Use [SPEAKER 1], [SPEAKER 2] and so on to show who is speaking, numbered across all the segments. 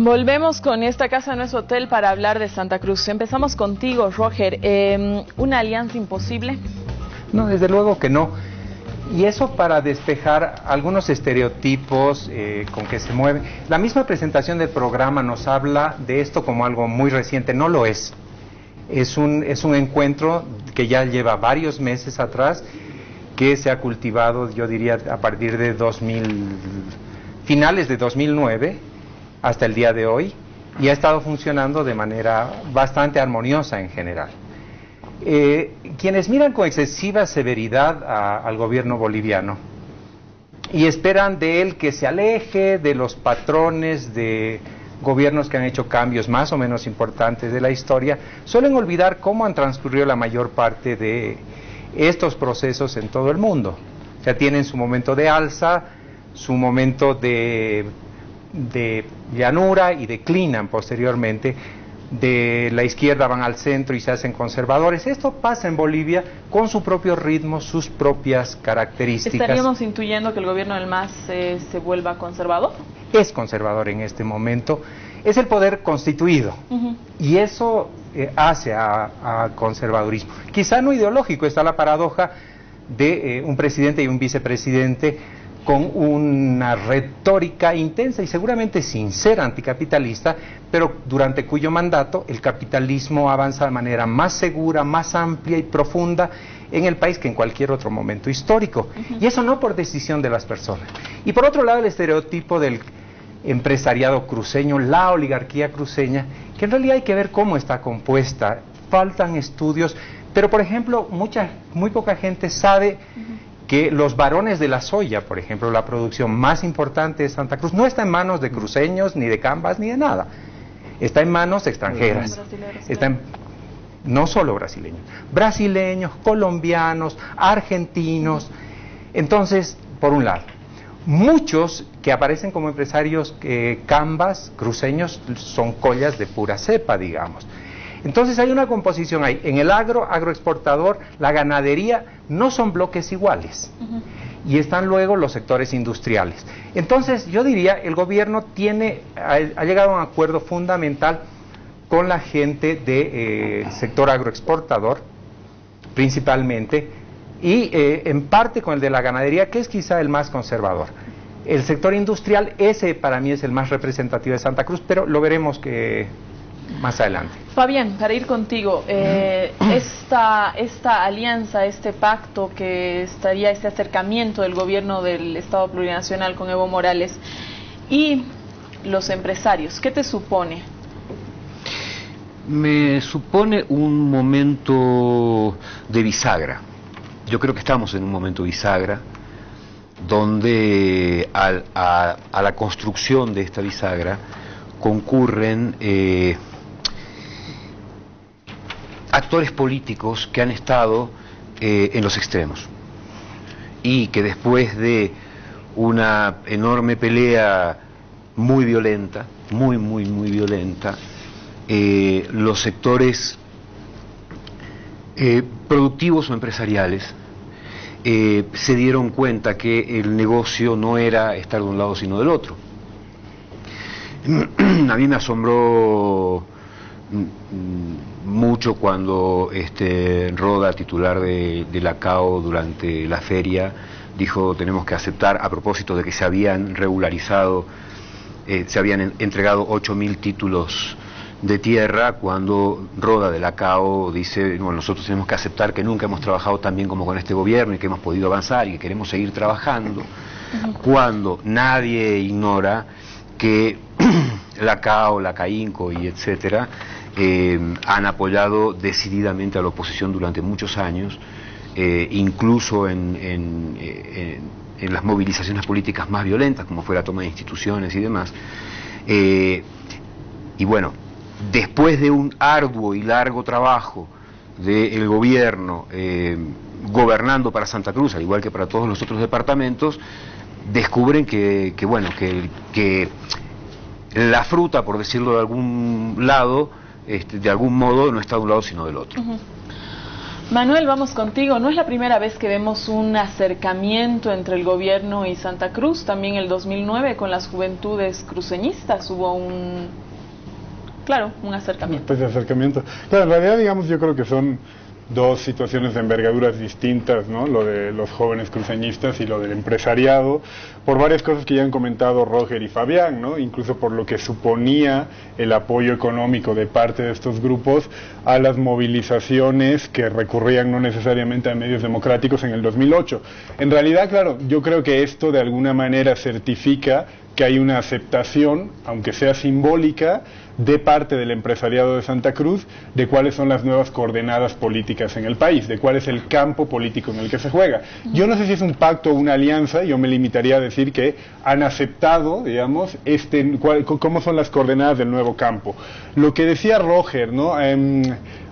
[SPEAKER 1] Volvemos con esta casa no es hotel para hablar de Santa Cruz. Empezamos contigo, Roger. ¿Una alianza imposible?
[SPEAKER 2] No, desde luego que no. Y eso para despejar algunos estereotipos con que se mueve. La misma presentación del programa nos habla de esto como algo muy reciente. No lo es. Es un encuentro que ya lleva varios meses atrás, que se ha cultivado, yo diría, a partir de finales de 2009 hasta el día de hoy, y ha estado funcionando de manera bastante armoniosa en general. Quienes miran con excesiva severidad al gobierno boliviano y esperan de él que se aleje de los patrones de gobiernos que han hecho cambios más o menos importantes de la historia, suelen olvidar cómo han transcurrido la mayor parte de estos procesos en todo el mundo. O sea, tienen su momento de alza, su momento de llanura, y declinan posteriormente. De la izquierda van al centro y se hacen conservadores. Esto pasa en Bolivia con su propio ritmo, sus propias características.
[SPEAKER 1] ¿Estaríamos intuyendo que el gobierno del MAS se vuelva conservador?
[SPEAKER 2] Es conservador en este momento. Es el poder constituido. Y eso hace a conservadurismo. Quizá no ideológico. Está la paradoja de un presidente y un vicepresidente con una retórica intensa y seguramente sincera anticapitalista, pero durante cuyo mandato el capitalismo avanza de manera más segura, más amplia y profunda en el país que en cualquier otro momento histórico. Y eso no por decisión de las personas. Y por otro lado, el estereotipo del empresariado cruceño, la oligarquía cruceña, que en realidad hay que ver cómo está compuesta. Faltan estudios, pero por ejemplo, muy poca gente sabe que los varones de la soya, por ejemplo, la producción más importante de Santa Cruz, no está en manos de cruceños, ni de cambas, ni de nada. Está en manos extranjeras. No solo brasileños, colombianos, argentinos. Entonces, por un lado, muchos que aparecen como empresarios cambas, cruceños, son collas de pura cepa, digamos. Entonces hay una composición ahí. En el agroexportador, la ganadería, no son bloques iguales. Y están luego los sectores industriales. Entonces yo diría, el gobierno ha llegado a un acuerdo fundamental con la gente del sector agroexportador, principalmente, y en parte con el de la ganadería, que es quizá el más conservador. El sector industrial, ese para mí es el más representativo de Santa Cruz, pero lo veremos más adelante.
[SPEAKER 1] Fabián, para ir contigo, esta alianza, este pacto este acercamiento del gobierno del Estado Plurinacional con Evo Morales y los empresarios, ¿qué te supone?
[SPEAKER 3] Me supone un momento de bisagra. Yo creo que estamos en un momento bisagra, donde a la construcción de esta bisagra concurren actores políticos que han estado en los extremos y que después de una enorme pelea muy violenta, muy violenta, los sectores productivos o empresariales se dieron cuenta que el negocio no era estar de un lado sino del otro. A mí me asombró mucho cuando Roda, titular de la CAO, durante la feria, dijo: tenemos que aceptar, a propósito de que se habían regularizado, se habían entregado 8.000 títulos de tierra, cuando Roda de la CAO dice: bueno, nosotros tenemos que aceptar que nunca hemos trabajado tan bien como con este gobierno y que hemos podido avanzar y que queremos seguir trabajando, cuando nadie ignora que la CAO, la CAINCO y etcétera han apoyado decididamente a la oposición durante muchos años, incluso en las movilizaciones políticas más violentas, como fue la toma de instituciones y demás. Y bueno, después de un arduo y largo trabajo del gobierno gobernando para Santa Cruz, al igual que para todos los otros departamentos, descubren que la fruta, por decirlo de algún lado, de algún modo, no está de un lado sino del otro.
[SPEAKER 1] Manuel, vamos contigo. No es la primera vez que vemos un acercamiento entre el gobierno y Santa Cruz. También el 2009 con las juventudes cruceñistas hubo un acercamiento.
[SPEAKER 4] Pues de acercamiento. Claro, en realidad, digamos, yo creo que son dos situaciones de envergaduras distintas, ¿no? Lo de los jóvenes cruceñistas y lo del empresariado, por varias cosas que ya han comentado Roger y Fabián, ¿no? Incluso por lo que suponía el apoyo económico de parte de estos grupos a las movilizaciones que recurrían no necesariamente a medios democráticos en el 2008. En realidad, claro, yo creo que esto de alguna manera certifica que hay una aceptación, aunque sea simbólica, de parte del empresariado de Santa Cruz, de cuáles son las nuevas coordenadas políticas en el país, de cuál es el campo político en el que se juega. Yo no sé si es un pacto o una alianza, yo me limitaría a decir que han aceptado, digamos, cómo son las coordenadas del nuevo campo. Lo que decía Roger, ¿no?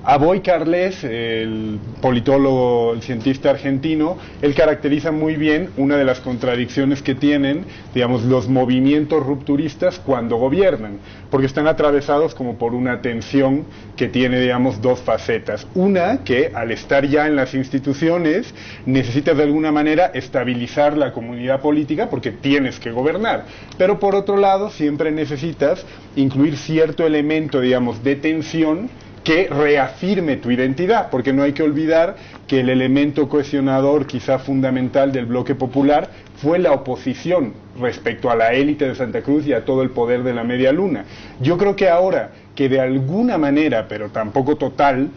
[SPEAKER 4] Aboy Carles, el politólogo, el cientista argentino, él caracteriza muy bien una de las contradicciones que tienen, digamos, los movimientos rupturistas cuando gobiernan, porque están atravesados como por una tensión que tiene, digamos, dos facetas. Una, que al estar ya en las instituciones necesitas de alguna manera estabilizar la comunidad política porque tienes que gobernar, pero por otro lado siempre necesitas incluir cierto elemento, digamos, de tensión que reafirme tu identidad, porque no hay que olvidar que el elemento cohesionador quizá fundamental del bloque popular fue la oposición respecto a la élite de Santa Cruz y a todo el poder de la media luna. Yo creo que ahora que de alguna manera, pero tampoco total,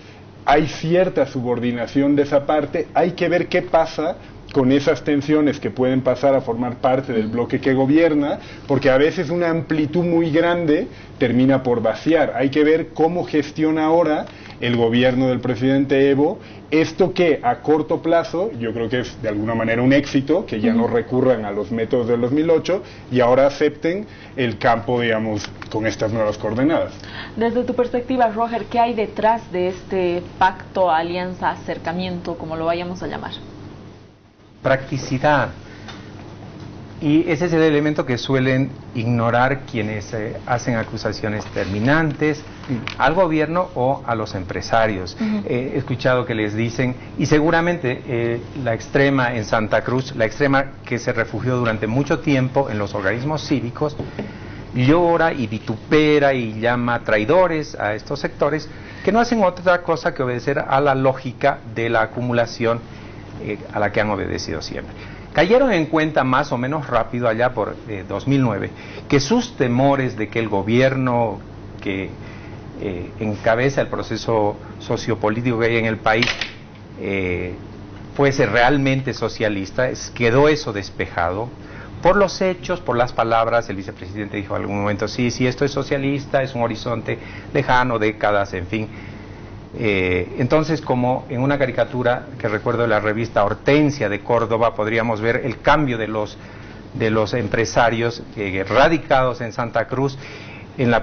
[SPEAKER 4] hay cierta subordinación de esa parte, hay que ver qué pasa con esas tensiones que pueden pasar a formar parte del bloque que gobierna, porque a veces una amplitud muy grande termina por vaciar. Hay que ver cómo gestiona ahora el gobierno del presidente Evo esto, que a corto plazo yo creo que es de alguna manera un éxito, que ya no recurran a los métodos del 2008 y ahora acepten el campo, digamos, con estas nuevas coordenadas.
[SPEAKER 1] Desde tu perspectiva, Roger, ¿qué hay detrás de este pacto, alianza, acercamiento, como lo vayamos a llamar?
[SPEAKER 2] Practicidad. Y ese es el elemento que suelen ignorar quienes hacen acusaciones terminantes al gobierno o a los empresarios. He escuchado que les dicen, y seguramente la extrema en Santa Cruz, la extrema que se refugió durante mucho tiempo en los organismos cívicos, llora y vitupera y llama traidores a estos sectores que no hacen otra cosa que obedecer a la lógica de la acumulación a la que han obedecido siempre. Cayeron en cuenta más o menos rápido allá por 2009 que sus temores de que el gobierno que encabeza el proceso sociopolítico que hay en el país fuese realmente socialista, quedó eso despejado por los hechos, por las palabras. El vicepresidente dijo en algún momento, sí, esto es socialista, es un horizonte lejano, décadas, en fin. Entonces, como en una caricatura que recuerdo de la revista Hortensia de Córdoba, podríamos ver el cambio de los empresarios radicados en Santa Cruz. En el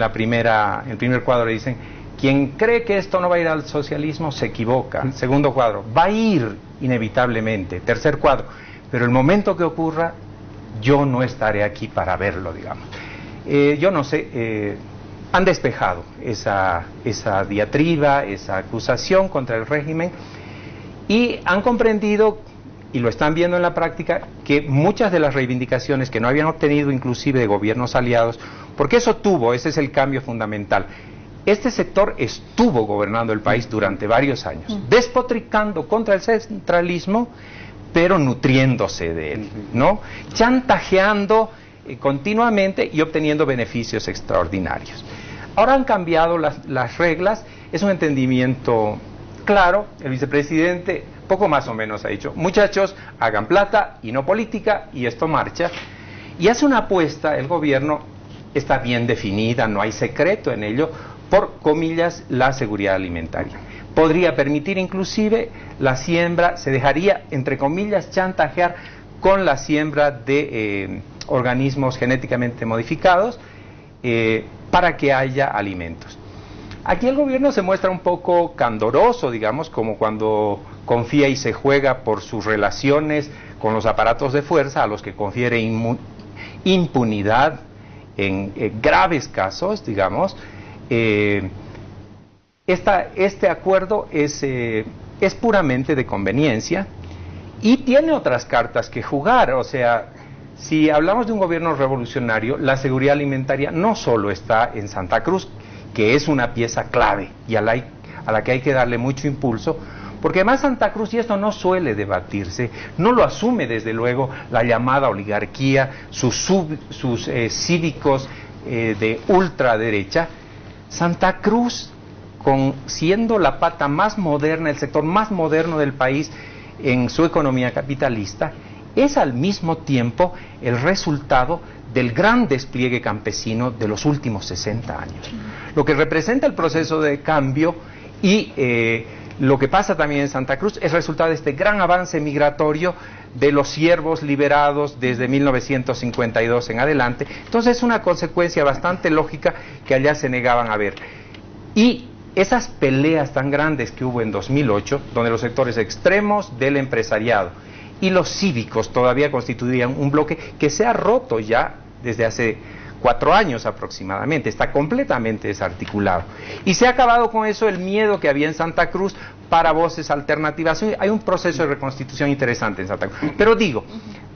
[SPEAKER 2] primer cuadro dicen: quien cree que esto no va a ir al socialismo se equivoca. Segundo cuadro: va a ir inevitablemente. Tercer cuadro: pero el momento que ocurra, yo no estaré aquí para verlo, digamos. Yo no sé. Han despejado esa diatriba, esa acusación contra el régimen, y han comprendido, y lo están viendo en la práctica, que muchas de las reivindicaciones que no habían obtenido inclusive de gobiernos aliados, porque ese es el cambio fundamental. Este sector estuvo gobernando el país durante varios años, despotricando contra el centralismo, pero nutriéndose de él, ¿no? Chantajeando continuamente y obteniendo beneficios extraordinarios. Ahora han cambiado las reglas, es un entendimiento claro. El vicepresidente poco más o menos ha dicho: muchachos, hagan plata y no política, y esto marcha. Y hace una apuesta, el gobierno está bien definida, no hay secreto en ello, por comillas, la seguridad alimentaria. Podría permitir inclusive la siembra, se dejaría, entre comillas, chantajear con la siembra de organismos genéticamente modificados para que haya alimentos. Aquí el gobierno se muestra un poco candoroso, digamos, como cuando confía y se juega por sus relaciones con los aparatos de fuerza, a los que confiere impunidad en graves casos, digamos. este acuerdo es puramente de conveniencia y tiene otras cartas que jugar. O sea, si hablamos de un gobierno revolucionario, la seguridad alimentaria no solo está en Santa Cruz, que es una pieza clave y a la que hay que darle mucho impulso, porque además Santa Cruz, y esto no suele debatirse, no lo asume desde luego la llamada oligarquía, sus cívicos de ultraderecha. Santa Cruz, siendo la pata más moderna, el sector más moderno del país en su economía capitalista, es al mismo tiempo el resultado del gran despliegue campesino de los últimos 60 años. Lo que representa el proceso de cambio y lo que pasa también en Santa Cruz es resultado de este gran avance migratorio de los siervos liberados desde 1952 en adelante. Entonces es una consecuencia bastante lógica que allá se negaban a ver. Y esas peleas tan grandes que hubo en 2008, donde los sectores extremos del empresariado y los cívicos todavía constituían un bloque que se ha roto ya desde hace 4 años aproximadamente, está completamente desarticulado. Y se ha acabado con eso el miedo que había en Santa Cruz para voces alternativas. Hay un proceso de reconstitución interesante en Santa Cruz. Pero digo,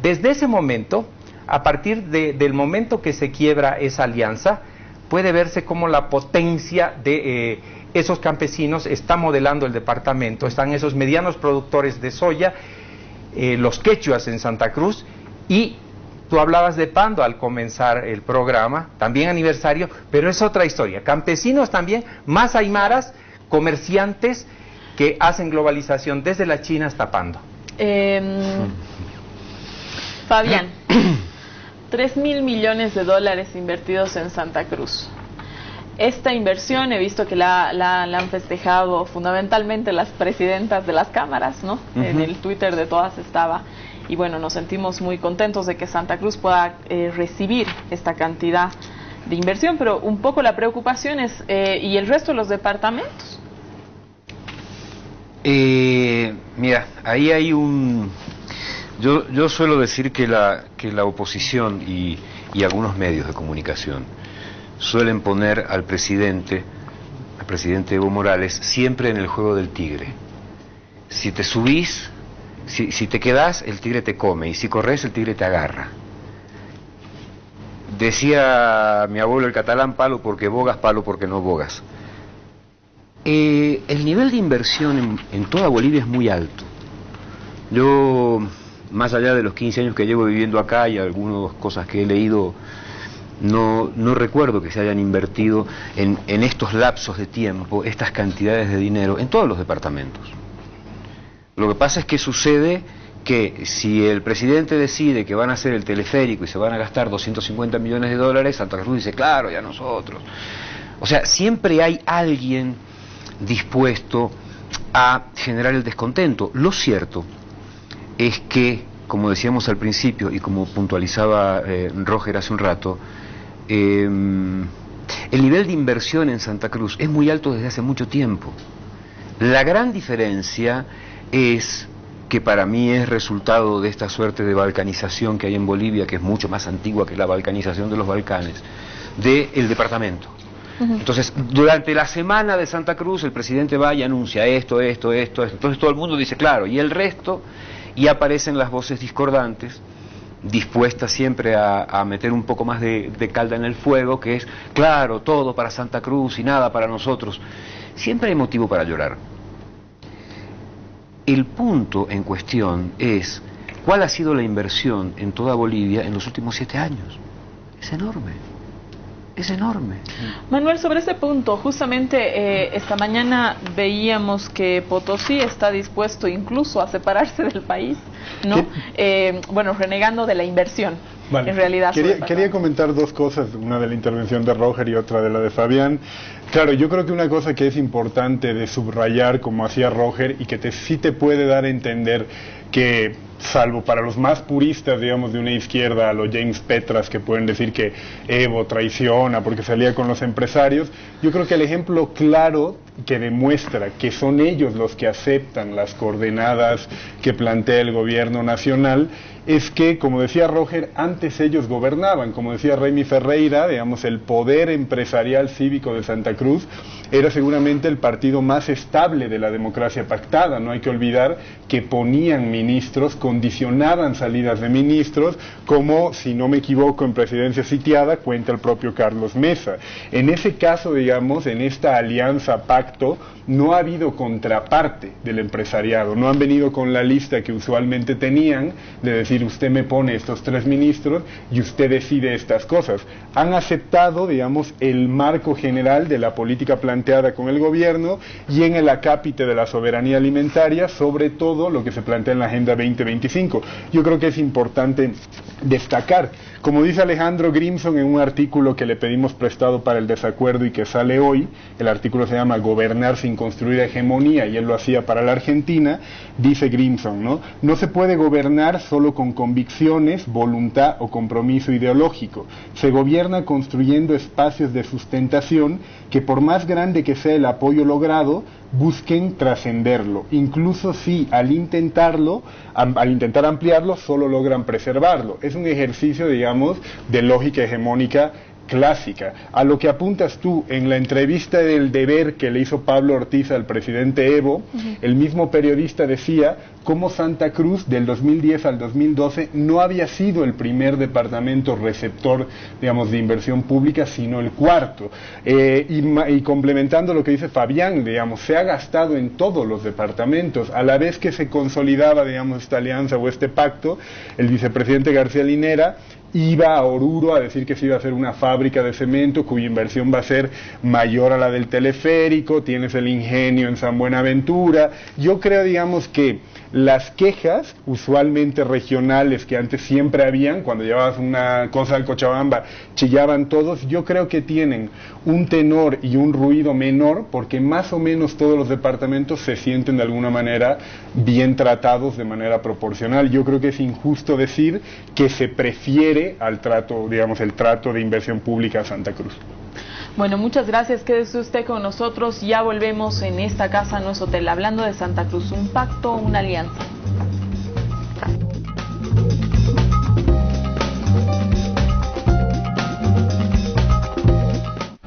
[SPEAKER 2] desde ese momento, a partir del momento que se quiebra esa alianza, puede verse como la potencia de esos campesinos está modelando el departamento. Están esos medianos productores de soya, los quechuas en Santa Cruz, y tú hablabas de Pando al comenzar el programa, también aniversario, pero es otra historia. Campesinos también, más aymaras, comerciantes que hacen globalización desde la China hasta Pando.
[SPEAKER 1] Fabián, 3.000 millones de dólares invertidos en Santa Cruz. Esta inversión he visto que la han festejado fundamentalmente las presidentas de las cámaras, ¿no? En el Twitter de todas estaba. Y bueno, nos sentimos muy contentos de que Santa Cruz pueda recibir esta cantidad de inversión, pero un poco la preocupación es, ¿y el resto de los departamentos?
[SPEAKER 3] Mira, ahí hay un... Yo suelo decir que la oposición y algunos medios de comunicación suelen poner al presidente Evo Morales, siempre en el juego del tigre. Si te subís, si te quedás, el tigre te come, y si corres, el tigre te agarra. Decía mi abuelo el catalán, palo porque bogas, palo porque no bogas. El nivel de inversión en toda Bolivia es muy alto. Yo, más allá de los 15 años que llevo viviendo acá y algunas cosas que he leído, no recuerdo que se hayan invertido en estos lapsos de tiempo estas cantidades de dinero en todos los departamentos. Lo que pasa es que sucede que si el presidente decide que van a hacer el teleférico y se van a gastar 250 millones de dólares, Santa Cruz dice, claro, ya nosotros. O sea, siempre hay alguien dispuesto a generar el descontento. Lo cierto es que, como decíamos al principio y como puntualizaba Roger hace un rato, el nivel de inversión en Santa Cruz es muy alto desde hace mucho tiempo. La gran diferencia es que para mí es resultado de esta suerte de balcanización que hay en Bolivia, que es mucho más antigua que la balcanización de los Balcanes, del departamento. Entonces, durante la semana de Santa Cruz, el presidente va y anuncia esto. Entonces todo el mundo dice, claro, y el resto, y aparecen las voces discordantes, dispuestas siempre a meter un poco más de calda en el fuego, que es, claro, todo para Santa Cruz y nada para nosotros. Siempre hay motivo para llorar. El punto en cuestión es, ¿cuál ha sido la inversión en toda Bolivia en los últimos 7 años? Es enorme. Es enorme.
[SPEAKER 1] Manuel, sobre ese punto, justamente esta mañana veíamos que Potosí está dispuesto incluso a separarse del país, ¿no? Bueno, renegando de la inversión. Vale. En realidad.
[SPEAKER 4] Quería comentar 2 cosas, una de la intervención de Roger y otra de la de Fabián. Claro, yo creo que una cosa que es importante de subrayar, como hacía Roger, y que sí te puede dar a entender que, salvo para los más puristas, digamos, de una izquierda, a los James Petras, que pueden decir que Evo traiciona porque salía con los empresarios, yo creo que el ejemplo claro que demuestra que son ellos los que aceptan las coordenadas que plantea el gobierno nacional es que, como decía Roger, antes ellos gobernaban. Como decía Remy Ferreira, digamos, el poder empresarial cívico de Santa Cruz era seguramente el partido más estable de la democracia pactada. No hay que olvidar que ponían ministros, condicionaban salidas de ministros, como, si no me equivoco, en presidencia sitiada, cuenta el propio Carlos Mesa. En ese caso, digamos, en esta alianza pacto, no ha habido contraparte del empresariado, no han venido con la lista que usualmente tenían, de decir, usted me pone estos 3 ministros y usted decide estas cosas. Han aceptado, digamos, el marco general de la política planteada con el gobierno y en el acápite de la soberanía alimentaria, sobre todo lo que se plantea en la Agenda 2025. Yo creo que es importante destacar, como dice Alejandro Grimson en un artículo que le pedimos prestado para el desacuerdo y que sale hoy, el artículo se llama Gobernar sin construir hegemonía, y él lo hacía para la Argentina, dice Grimson, ¿no? No se puede gobernar solo con convicciones, voluntad o compromiso ideológico. Se gobierna construyendo espacios de sustentación que, por más grande que sea el apoyo logrado, busquen trascenderlo, incluso si al intentar ampliarlo solo logran preservarlo. Es un ejercicio, digamos, de lógica hegemónica clásica. A lo que apuntas tú, en la entrevista del Deber que le hizo Pablo Ortiz al presidente Evo, el mismo periodista decía cómo Santa Cruz del 2010 al 2012 no había sido el primer departamento receptor, digamos, de inversión pública, sino el cuarto. Y complementando lo que dice Fabián, digamos, se ha gastado en todos los departamentos. A la vez que se consolidaba, digamos, esta alianza o este pacto, el vicepresidente García Linera iba a Oruro a decir que se iba a hacer una fábrica de cemento cuya inversión va a ser mayor a la del teleférico, tienes el Ingenio en San Buenaventura. Yo creo, digamos, que las quejas, usualmente regionales, que antes siempre habían, cuando llevabas una cosa al Cochabamba, chillaban todos, yo creo que tienen un tenor y un ruido menor, porque más o menos todos los departamentos se sienten de alguna manera bien tratados de manera proporcional. Yo creo que es injusto decir que se prefiere al trato, digamos, el trato de inversión pública a Santa Cruz.
[SPEAKER 1] Bueno, muchas gracias. Quédese usted con nosotros. Ya volvemos en esta casa, no es hotel, hablando de Santa Cruz. Un pacto, una alianza.